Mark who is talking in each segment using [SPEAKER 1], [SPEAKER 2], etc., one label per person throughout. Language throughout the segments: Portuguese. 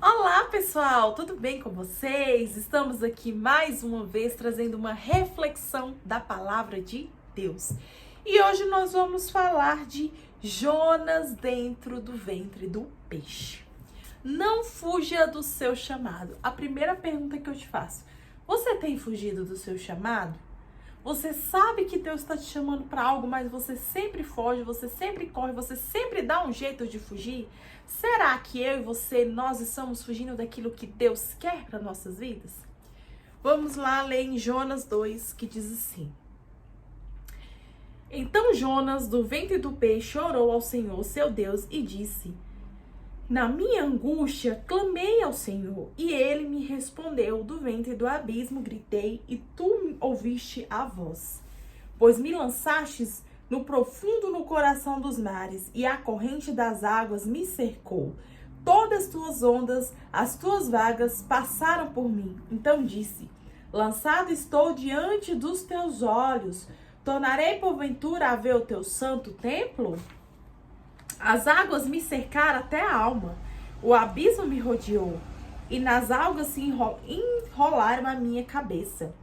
[SPEAKER 1] Olá, pessoal! Tudo bem com vocês? Estamos aqui mais uma vez trazendo uma reflexão da palavra de Deus. E hoje nós vamos falar de Jonas dentro do ventre do peixe. Não fuja do seu chamado. A primeira pergunta que eu te faço: você tem fugido do seu chamado? Você sabe que Deus está te chamando para algo, mas você sempre foge, você sempre corre, você sempre dá um jeito de fugir? Será que eu e você, nós estamos fugindo daquilo que Deus quer para nossas vidas? Vamos lá ler em Jonas 2, que diz assim: Então Jonas, do ventre do peixe, orou ao Senhor, seu Deus, e disse: Na minha angústia, clamei ao Senhor, e ele me respondeu. Do ventre do abismo gritei, e tu ouviste a voz. Pois me lançastes no profundo no coração dos mares, e a corrente das águas me cercou. Todas as tuas ondas, as tuas vagas passaram por mim. Então disse: Lançado estou diante dos teus olhos. Tornarei porventura a ver o teu santo templo? As águas me cercaram até a alma, o abismo me rodeou, e nas algas se enrolaram a minha cabeça.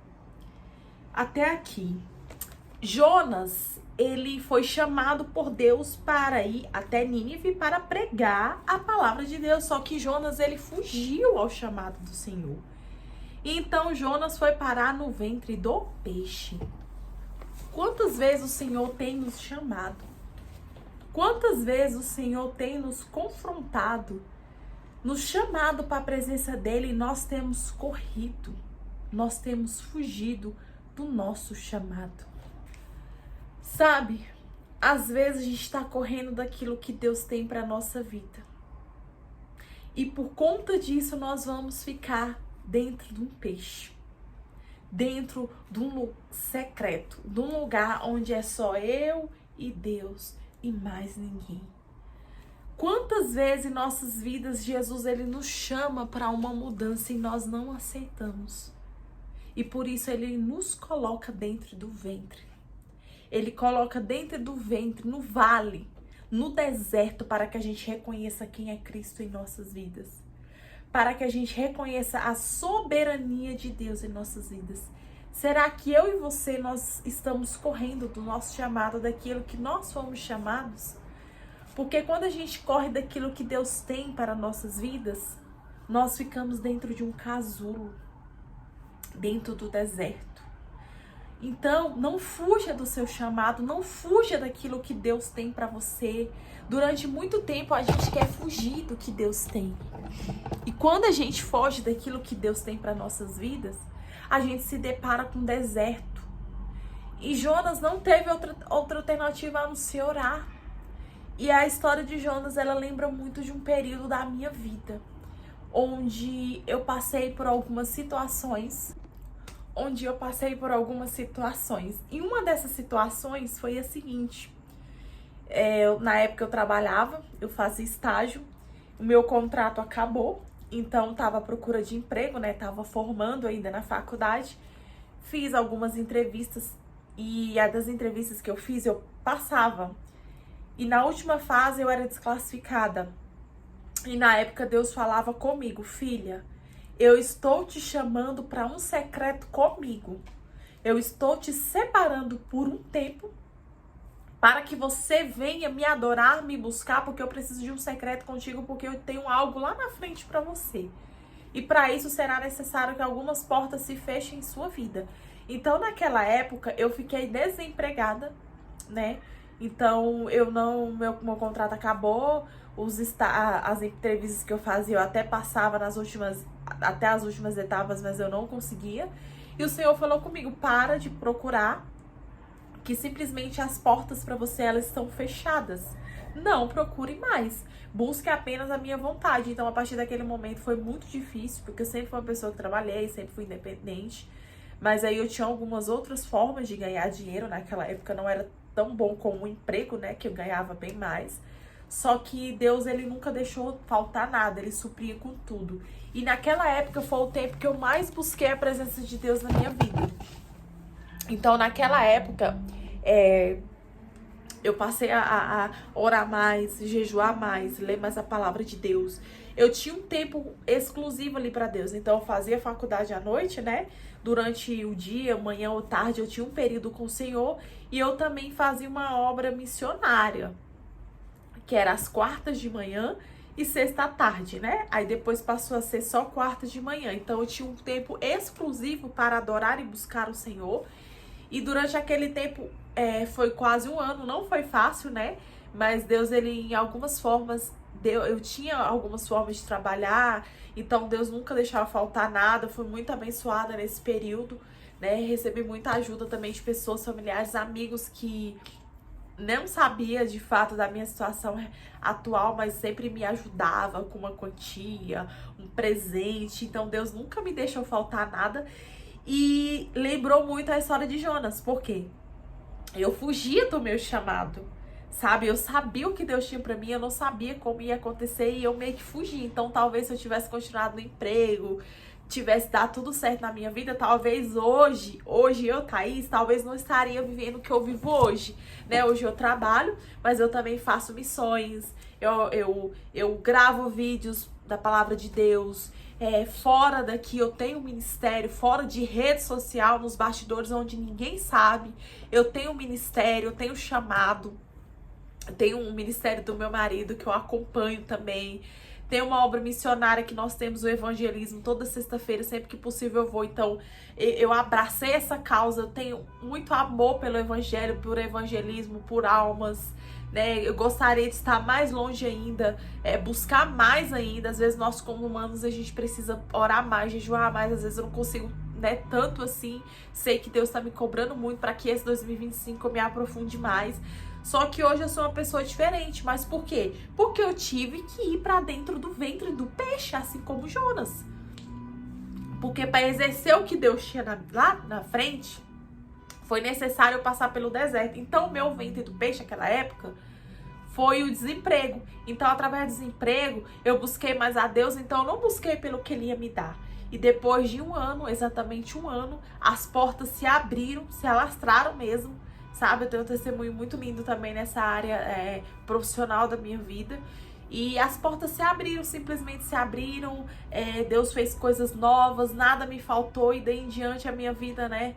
[SPEAKER 1] Até aqui. Jonas, ele foi chamado por Deus para ir até Nínive para pregar a palavra de Deus, só que Jonas, ele fugiu ao chamado do Senhor. E então Jonas foi parar no ventre do peixe. Quantas vezes o Senhor tem nos chamado? Quantas vezes o Senhor tem nos confrontado, nos chamado para a presença dele e nós temos corrido, nós temos fugido do nosso chamado. Sabe, às vezes a gente está correndo daquilo que Deus tem para a nossa vida. E por conta disso nós vamos ficar dentro de um peixe, dentro de um secreto, de um lugar onde é só eu e Deus e mais ninguém. Quantas vezes em nossas vidas Jesus ele nos chama para uma mudança e nós não aceitamos. E por isso ele nos coloca dentro do ventre. Ele coloca dentro do ventre, no vale, no deserto, para que a gente reconheça quem é Cristo em nossas vidas. Para que a gente reconheça a soberania de Deus em nossas vidas. Será que eu e você, nós estamos correndo do nosso chamado, daquilo que nós fomos chamados? Porque quando a gente corre daquilo que Deus tem para nossas vidas, nós ficamos dentro de um casulo, dentro do deserto. Então, não fuja do seu chamado, não fuja daquilo que Deus tem para você. Durante muito tempo, a gente quer fugir do que Deus tem. E quando a gente foge daquilo que Deus tem para nossas vidas, a gente se depara com um deserto. E Jonas não teve outra alternativa a não ser orar. E a história de Jonas, ela lembra muito de um período da minha vida, onde eu passei por algumas situações. E uma dessas situações foi a seguinte. Na época eu trabalhava, eu fazia estágio, o meu contrato acabou, então estava à procura de emprego, né? Estava formando ainda na faculdade, fiz algumas entrevistas e a das entrevistas que eu fiz eu passava. E na última fase eu era desclassificada. E na época Deus falava comigo: filha, eu estou te chamando para um secreto comigo. Eu estou te separando por um tempo para que você venha me adorar, me buscar, porque eu preciso de um secreto contigo, porque eu tenho algo lá na frente para você. E para isso será necessário que algumas portas se fechem em sua vida. Então, naquela época, eu fiquei desempregada, né? Então, meu contrato acabou, as entrevistas que eu fazia, eu até passava até as últimas etapas, mas eu não conseguia. E o Senhor falou comigo: para de procurar, que simplesmente as portas para você, elas estão fechadas. Não procure mais, busque apenas a minha vontade. Então, a partir daquele momento foi muito difícil, porque eu sempre fui uma pessoa que trabalhei, sempre fui independente. Mas aí eu tinha algumas outras formas de ganhar dinheiro. Naquela época não era tão bom como o emprego, né, que eu ganhava bem mais. Só que Deus, ele nunca deixou faltar nada, ele supria com tudo. E naquela época foi o tempo que eu mais busquei a presença de Deus na minha vida. Então, naquela época, Eu passei a orar mais, jejuar mais, ler mais a palavra de Deus. Eu tinha um tempo exclusivo ali para Deus. Então eu fazia faculdade à noite, né? Durante o dia, manhã ou tarde, eu tinha um período com o Senhor. E eu também fazia uma obra missionária, que era às quartas de manhã e sexta à tarde, né? Aí depois passou a ser só quartas de manhã. Então eu tinha um tempo exclusivo para adorar e buscar o Senhor. E durante aquele tempo, foi quase um ano, não foi fácil, né? Mas Deus, ele em algumas formas, eu tinha algumas formas de trabalhar, então Deus nunca deixava faltar nada, fui muito abençoada nesse período, né? Recebi muita ajuda também de pessoas, familiares, amigos que não sabia de fato da minha situação atual, mas sempre me ajudava com uma quantia, um presente. Então Deus nunca me deixou faltar nada. E lembrou muito a história de Jonas, porque eu fugia do meu chamado, sabe? Eu sabia o que Deus tinha pra mim, eu não sabia como ia acontecer e eu meio que fugi. Então talvez se eu tivesse continuado no emprego, tivesse dado tudo certo na minha vida, talvez hoje eu, Thaís, talvez não estaria vivendo o que eu vivo hoje, né? Hoje eu trabalho, mas eu também faço missões, eu gravo vídeos da palavra de Deus. Fora daqui eu tenho um ministério, fora de rede social, nos bastidores onde ninguém sabe, eu tenho um ministério, eu tenho chamado, tenho um ministério do meu marido que eu acompanho também, tem uma obra missionária que nós temos o evangelismo toda sexta-feira, sempre que possível eu vou. Então eu abracei essa causa, eu tenho muito amor pelo evangelho, por evangelismo, por almas, né? Eu gostaria de estar mais longe ainda, buscar mais ainda. Às vezes nós como humanos a gente precisa orar mais, jejuar mais. Às vezes eu não consigo, né, tanto assim. Sei que Deus está me cobrando muito para que esse 2025 eu me aprofunde mais. Só que hoje eu sou uma pessoa diferente. Mas por quê? Porque eu tive que ir para dentro do ventre do peixe, assim como Jonas. Porque para exercer o que Deus tinha lá na frente, foi necessário passar pelo deserto. Então, o meu ventre do peixe naquela época foi o desemprego. Então, através do desemprego, eu busquei mais a Deus. Então, eu não busquei pelo que Ele ia me dar. E depois de um ano, exatamente um ano, as portas se abriram, se alastraram mesmo, sabe? Eu tenho um testemunho muito lindo também nessa área profissional da minha vida. E as portas se abriram, simplesmente se abriram. Deus fez coisas novas, nada me faltou. E daí em diante a minha vida, né,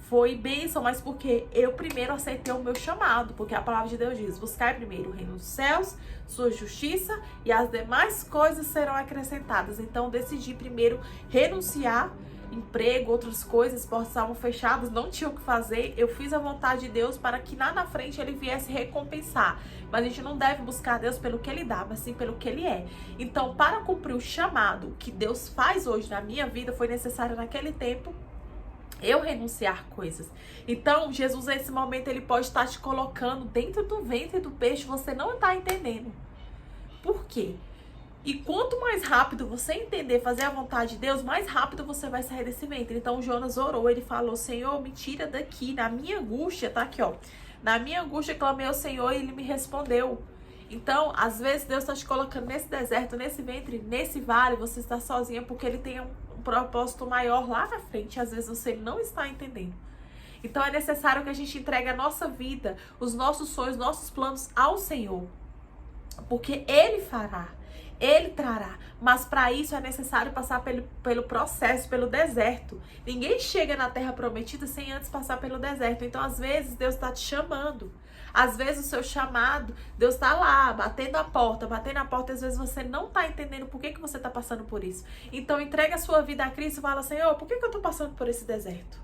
[SPEAKER 1] foi bênção, mas porque eu primeiro aceitei o meu chamado, porque a palavra de Deus diz: buscai primeiro o reino dos céus, sua justiça, e as demais coisas serão acrescentadas. Então eu decidi primeiro renunciar, emprego, outras coisas, portas estavam fechadas, não tinha o que fazer. Eu fiz a vontade de Deus para que lá na frente Ele viesse recompensar. Mas a gente não deve buscar Deus pelo que Ele dá, mas sim pelo que Ele é. Então, para cumprir o chamado que Deus faz hoje na minha vida, foi necessário naquele tempo eu renunciar coisas. Então, Jesus, nesse momento, Ele pode estar te colocando dentro do ventre do peixe, você não está entendendo. Por quê? E quanto mais rápido você entender, fazer a vontade de Deus, mais rápido você vai sair desse ventre. Então, Jonas orou, ele falou: Senhor, me tira daqui, na minha angústia, tá aqui, ó. Na minha angústia, clamei ao Senhor e Ele me respondeu. Então, às vezes, Deus está te colocando nesse deserto, nesse ventre, nesse vale, você está sozinha, porque Ele tem um propósito maior lá na frente. Às vezes você não está entendendo. Então é necessário que a gente entregue a nossa vida, os nossos sonhos, nossos planos ao Senhor, porque Ele fará, Ele trará. Mas para isso é necessário passar pelo processo, pelo deserto. Ninguém chega na terra prometida sem antes passar pelo deserto. Então às vezes Deus está te chamando. Às vezes o seu chamado, Deus está lá, batendo a porta, e às vezes você não está entendendo por que você está passando por isso. Então entrega a sua vida a Cristo e fala: Senhor, por que eu estou passando por esse deserto?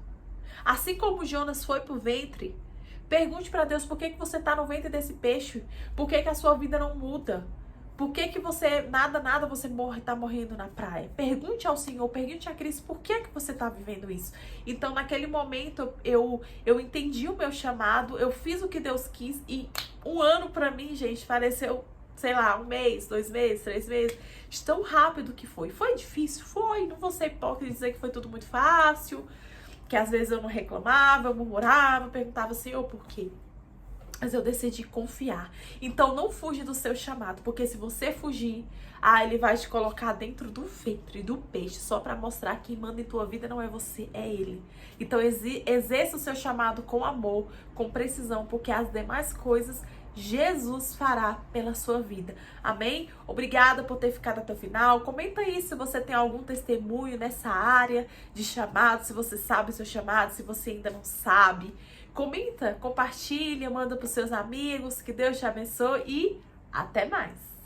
[SPEAKER 1] Assim como Jonas foi pro ventre, pergunte para Deus por que você está no ventre desse peixe, por que a sua vida não muda. Por que você, nada, você tá morrendo na praia? Pergunte ao Senhor, pergunte a Cristo, por que você tá vivendo isso? Então, naquele momento, eu entendi o meu chamado, eu fiz o que Deus quis, e um ano pra mim, gente, pareceu, sei lá, 1 mês, 2 meses, 3 meses, de tão rápido que foi. Foi difícil? Foi, não vou ser hipócrita e dizer que foi tudo muito fácil, que às vezes eu não reclamava, eu murmurava, perguntava: Senhor, por quê? Mas eu decidi confiar. Então não fuja do seu chamado, porque se você fugir, Ele vai te colocar dentro do ventre do peixe, só para mostrar que quem manda em tua vida não é você, é Ele. Então exerça o seu chamado com amor, com precisão, porque as demais coisas Jesus fará pela sua vida. Amém? Obrigada por ter ficado até o final. Comenta aí se você tem algum testemunho nessa área de chamado, se você sabe o seu chamado, se você ainda não sabe. Comenta, compartilha, manda para os seus amigos. Que Deus te abençoe e até mais.